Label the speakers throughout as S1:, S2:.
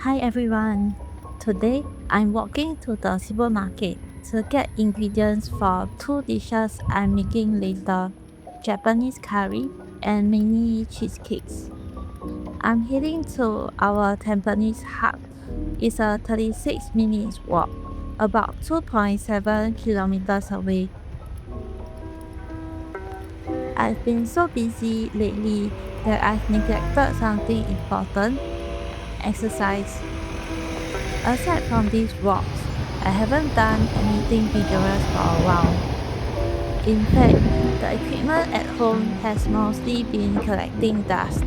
S1: Hi everyone. Today I'm walking to the supermarket to get ingredients for two dishes I'm making later, Japanese curry and mini cheesecakes. I'm heading to our Tampines Hub. It's a 36 minutes walk, about 2.7 kilometers away. I've been so busy lately that I've neglected something important, exercise. Aside from these walks, I haven't done anything vigorous for a while. In fact, the equipment at home has mostly been collecting dust.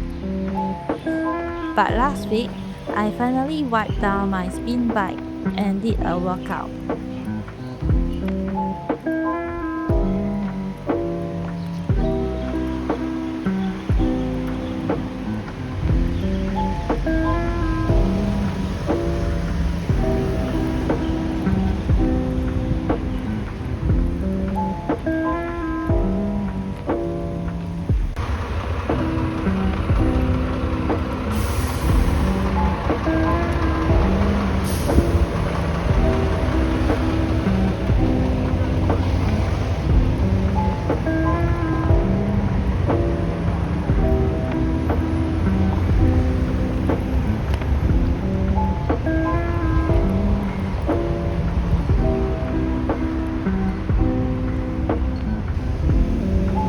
S1: But last week, I finally wiped down my spin bike and did a workout.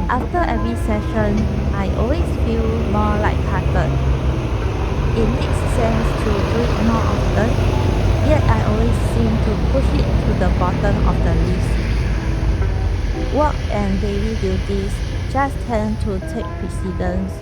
S1: After every session, I always feel more lighthearted. It makes sense to do it more often, yet I always seem to push it to the bottom of the list. Work and daily duties just tend to take precedence.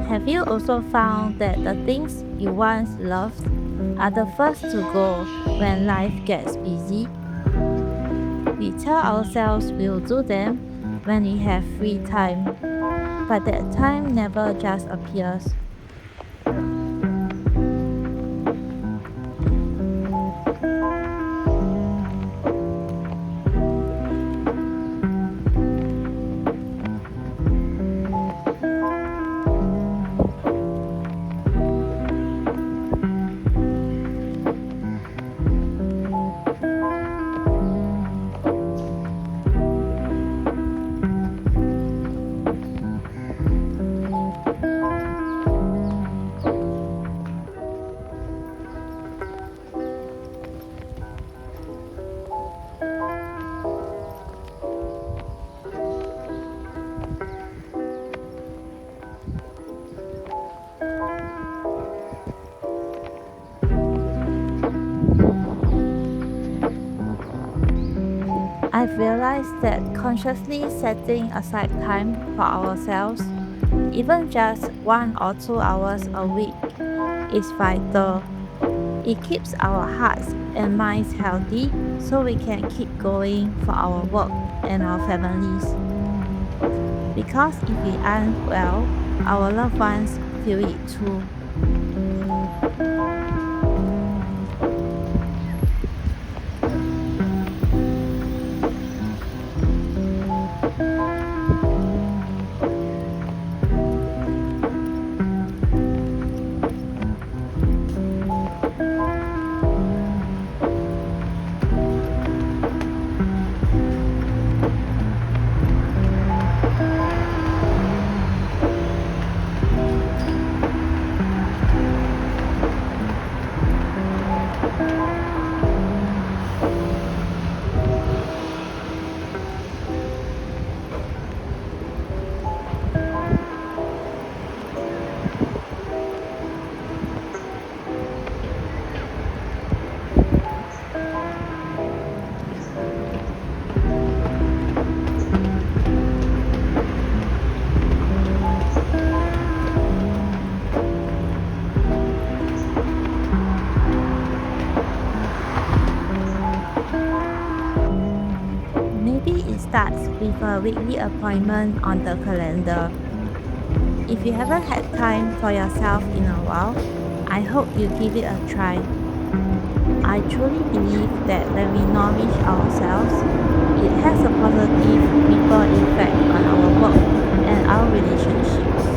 S1: Have you also found that the things you once loved are the first to go when life gets busy? We tell ourselves we'll do them when we have free time, but that time never just appears. I've realized that consciously setting aside time for ourselves, even just 1 or 2 hours a week, is vital. It keeps our hearts and minds healthy so we can keep going for our work and our families. Because if we aren't well, our loved ones feel it too. Maybe it starts with a weekly appointment on the calendar. If you haven't had time for yourself in a while, I hope you give it a try. I truly believe that when we nourish ourselves, it has a positive ripple effect on our work and our relationships.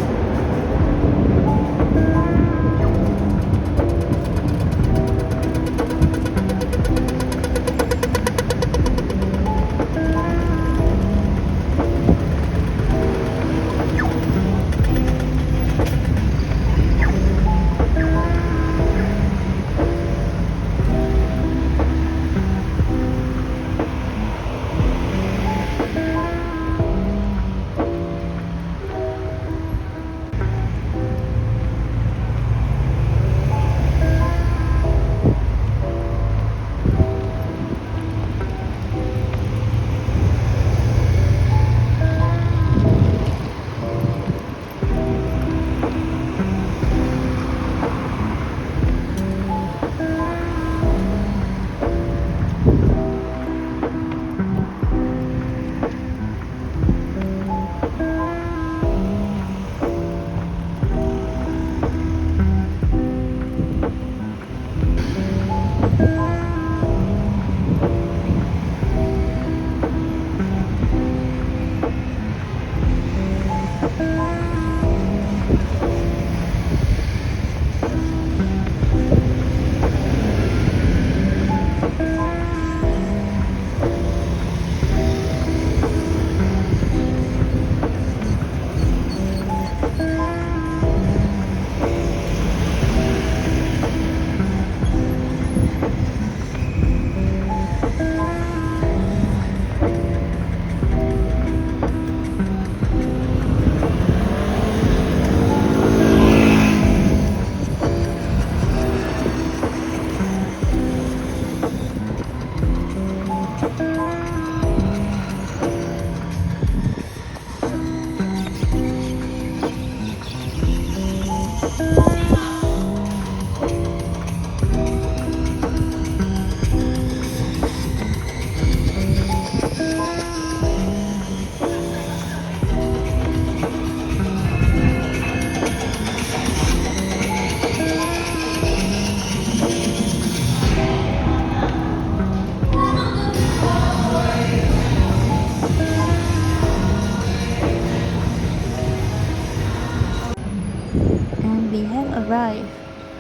S1: And we have arrived.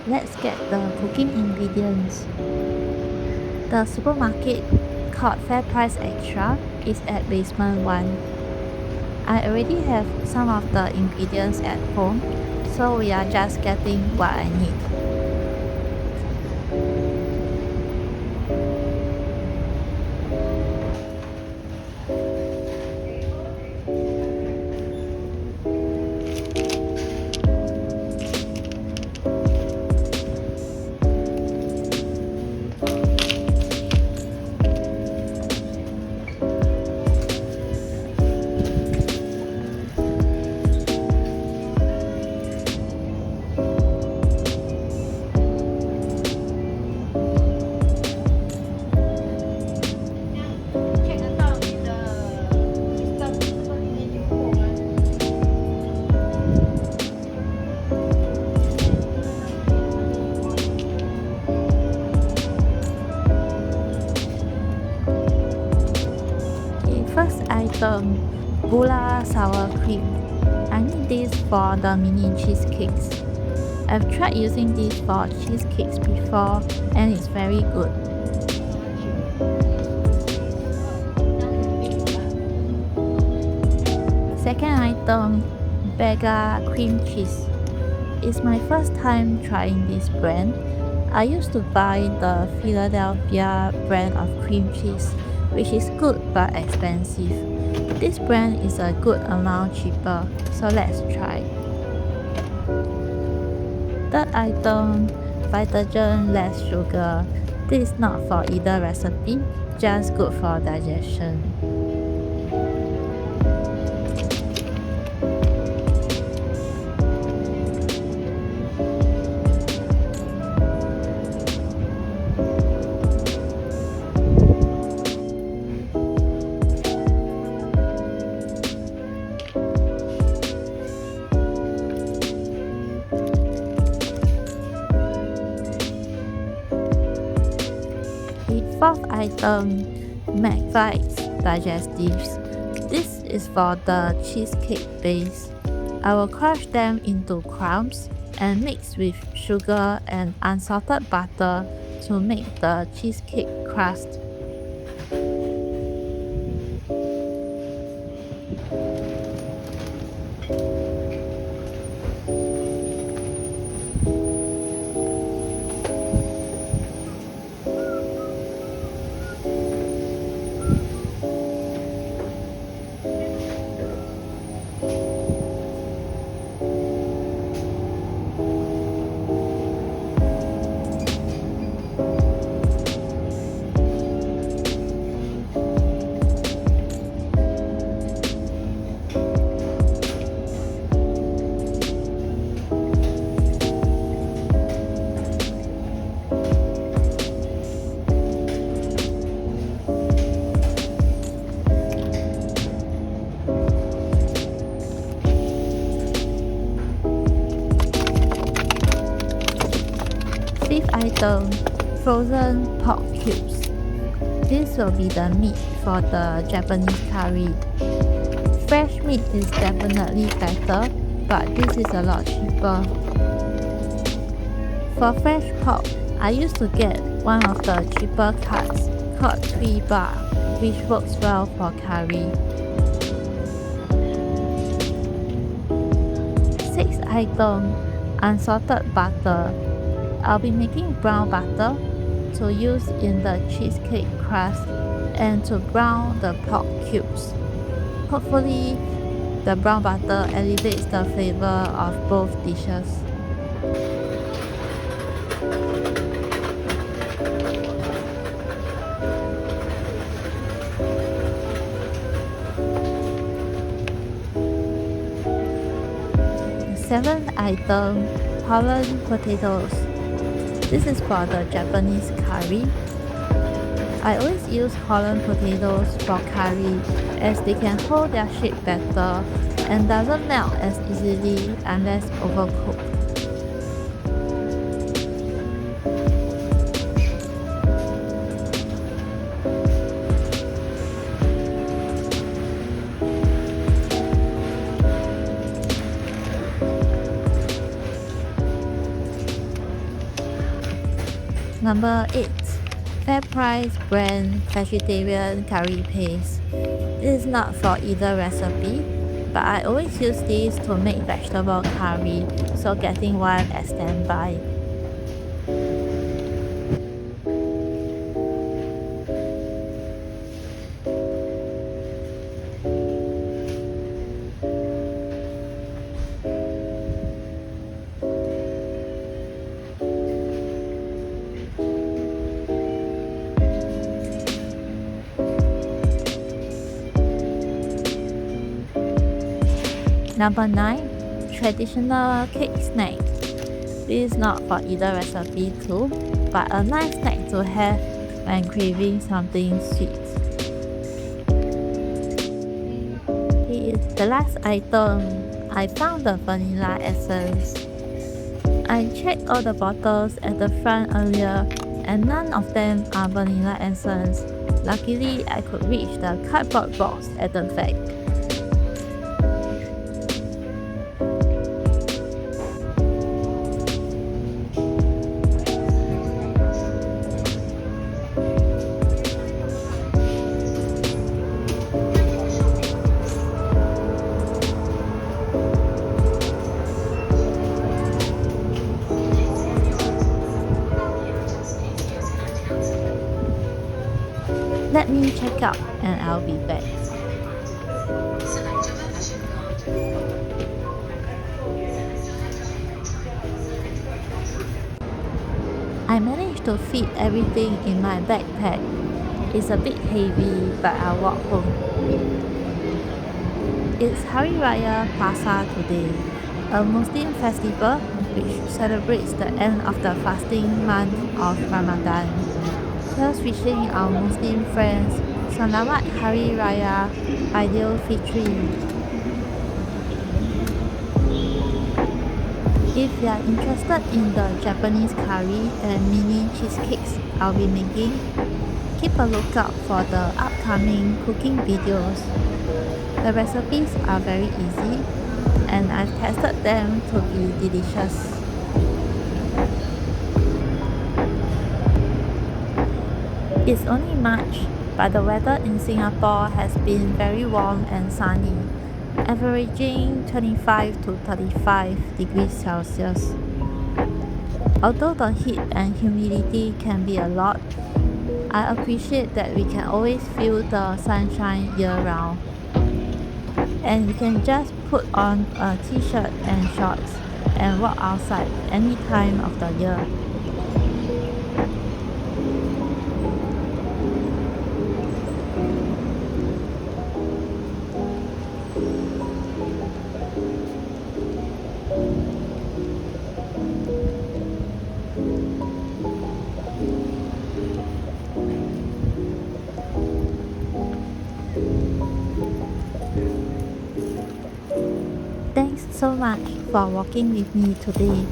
S1: Let's get the cooking ingredients. The supermarket called Fair Price Extra is at basement 1. I already have some of the ingredients at home, so we are just getting what I need. first item, Bulla sour cream. I need this for the mini cheesecakes. I've tried using this for cheesecakes before and it's very good. Second item, Bega cream cheese. It's my first time trying this brand. I used to buy the Philadelphia brand of cream cheese, which is good but expensive. This brand is a good amount cheaper, so let's try. Third item, Vitagen less sugar. This is not for either recipe, just good for digestion. Fourth item, McVities Digestives. This is for the cheesecake base. I will crush them into crumbs and mix with sugar and unsalted butter to make the cheesecake crust. Fifth item, frozen pork cubes. This will be the meat for the Japanese curry. Fresh meat is definitely better, but this is a lot cheaper. For fresh pork, I used to get one of the cheaper cuts called 3 bar, which works well for curry. Sixth item, unsalted butter. I'll be making brown butter to use in the cheesecake crust and to brown the pork cubes. Hopefully, the brown butter elevates the flavor of both dishes. Seventh item, Holland potatoes. This is for the Japanese curry. I always use Holland potatoes for curry as they can hold their shape better and doesn't melt as easily unless overcooked. Number 8. FairPrice brand vegetarian curry paste. This is not for either recipe, but I always use this to make vegetable curry, so getting one as standby. Number 9. Traditional cake snack. This is not for either recipe too, but a nice snack to have when craving something sweet. The last item, I found the vanilla essence. I checked all the bottles at the front earlier and none of them are vanilla essence, Luckily, I could reach the cardboard box at the back. Let me check out and I'll be back. I managed to fit everything in my backpack. It's a bit heavy, but I'll walk home. It's Hari Raya Puasa today, a Muslim festival which celebrates the end of the fasting month of Ramadan. Just wishing our Muslim friends Selamat Hari Raya Idul Fitri. If you are interested in the Japanese curry and mini cheesecakes I'll be making, keep a lookout for the upcoming cooking videos. The recipes are very easy and I've tested them to be delicious. It's only March, but the weather in Singapore has been very warm and sunny, averaging 25 to 35 degrees Celsius. Although the heat and humidity can be a lot, I appreciate that we can always feel the sunshine year-round. And we can just put on a t-shirt and shorts and walk outside any time of the year. Thanks so much for walking with me today.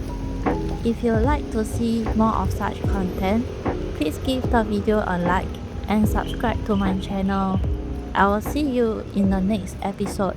S1: If you'd like to see more of such content, please give the video a like and subscribe to my channel. I will see you in the next episode.